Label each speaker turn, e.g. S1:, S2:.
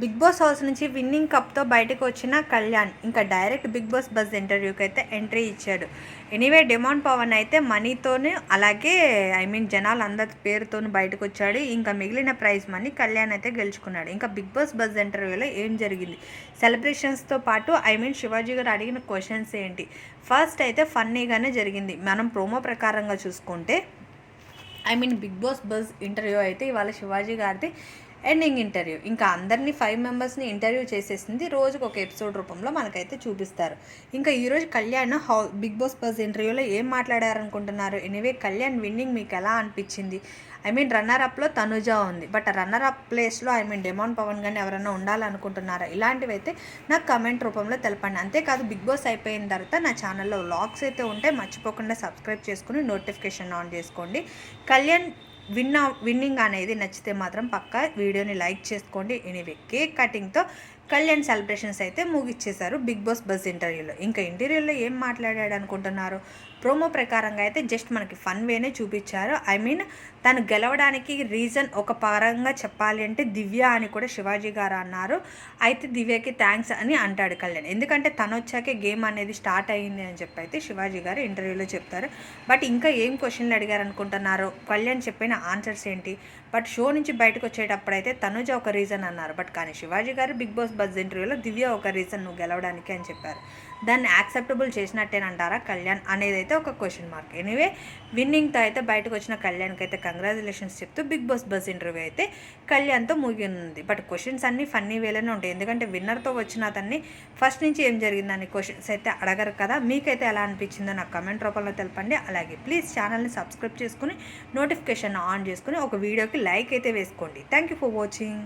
S1: Big boss house నుంచి winnowing కప్తో బయటకు వచ్చిన కళ్యాణ్ ఇంకా డైరెక్ట్ బిగ్ బాస్ బజ్ ఇంటర్వ్యూకి అయితే ఎంట్రీ ఇచ్చాడు. ఎనీవే డిమాండ్ పవన్ అయితే మనీతోనే అలాగే జనాలు అందరి పేరుతోనూ బయటకు వచ్చాడు. ఇంకా మిగిలిన ప్రైజ్ మనీ కళ్యాణ్ అయితే గెలుచుకున్నాడు. ఇంకా బిగ్ బాస్ బజ్ ఇంటర్వ్యూలో ఏం జరిగింది, సెలబ్రేషన్స్తో పాటు శివాజీ గారు అడిగిన క్వశ్చన్స్ ఏంటి, ఫస్ట్ అయితే ఫన్నీగానే జరిగింది. మనం ప్రోమో ప్రకారంగా చూసుకుంటే బిగ్ బాస్ బజ్ ఇంటర్వ్యూ అయితే ఇవాళ శివాజీ గారిది ఎండింగ్ ఇంటర్వ్యూ. ఇంకా అందరినీ 5 మెంబర్స్ని ఇంటర్వ్యూ చేసేసింది. రోజుకు ఒక ఎపిసోడ్ రూపంలో మనకైతే చూపిస్తారు. ఇంకా ఈరోజు కళ్యాణ్ బిగ్ బాస్ బజ్ ఇంటర్వ్యూలో ఏం మాట్లాడారనుకుంటున్నారు. ఎనీవే కళ్యాణ్ విన్నింగ్ మీకు ఎలా అనిపించింది? రన్నర్ అప్లో తనుజ ఉంది, బట్ రన్నర్ అప్ ప్లేస్లో డిమాండ్ పవన్ కానీ ఎవరైనా ఉండాలనుకుంటున్నారా? ఇలాంటివి అయితే నాకు కమెంట్ రూపంలో తెలపండి. అంతేకాదు బిగ్ బాస్ అయిపోయిన తర్వాత నా ఛానల్లో వ్లాగ్స్ అయితే ఉంటాయి, మర్చిపోకుండా సబ్స్క్రైబ్ చేసుకుని నోటిఫికేషన్ ఆన్ చేసుకోండి. కళ్యాణ్ విన్నింగ్ అనేది నచ్చితే మాత్రం పక్కా వీడియోని లైక్ చేసుకోండి. ఎనీవే కేక్ కటింగ్తో కళ్యాణ్ సెలబ్రేషన్స్ అయితే ముగిచ్చేశారు బిగ్ బాస్ బజ్ ఇంటర్వ్యూలో. ఇంకా ఇంటర్వ్యూలో ఏం మాట్లాడాడు అనుకుంటున్నారు? ప్రోమో ప్రకారంగా అయితే జస్ట్ మనకి ఫన్ వేనే చూపించారు. తను గెలవడానికి రీజన్ ఒక పరంగా చెప్పాలి అంటే దివ్య అని కూడా శివాజీ గారు అన్నారు. అయితే దివ్యకి థ్యాంక్స్ అని అంటాడు కళ్యాణ్, ఎందుకంటే తను వచ్చాకే గేమ్ అనేది స్టార్ట్ అయ్యింది అని చెప్పి అయితే శివాజీ గారు ఇంటర్వ్యూలో చెప్తారు. బట్ ఇంకా ఏం క్వశ్చన్లు అడిగారు అనుకుంటున్నారు, కళ్యాణ్ చెప్పిన ఆన్సర్స్ ఏంటి? బట్ షో నుంచి బయటకు వచ్చేటప్పుడు అయితే తనుజ ఒక రీజన్ అన్నారు, బట్ కానీ శివాజీ గారు బిగ్ బాస్ బజ్ ఇంటర్వ్యూలో దివ్య ఒక రీజన్ నువ్వు గెలవడానికి అని చెప్పారు. దాన్ని యాక్సెప్టబుల్ చేసినట్టేనంటారా కళ్యాణ్ అనేది అయితే ఒక క్వశ్చన్ మార్క్. ఎనీవే విన్నింగ్తో అయితే బయటకు వచ్చిన కళ్యాణ్కి అయితే కంగ్రాచులేషన్స్ చెప్తూ బిగ్ బాస్ బజ్ ఇంటర్వ్యూ అయితే కళ్యాణ్తో ముగినుంది. బట్ క్వశ్చన్స్ అన్నీ ఫన్నీ వేలోనే ఉంటాయి, ఎందుకంటే విన్నర్తో వచ్చిన అతన్ని ఫస్ట్ నుంచి ఏం జరిగిందని క్వశ్చన్స్ అయితే అడగరు కదా. మీకైతే ఎలా అనిపించిందో నాకు కమెంట్ రూపంలో తెలపండి. అలాగే ప్లీజ్ ఛానల్ని సబ్స్క్రైబ్ చేసుకుని నోటిఫికేషన్ ఆన్ చేసుకుని ఒక వీడియోకి లైక్ అయితే వేసుకోండి. Thank you for watching.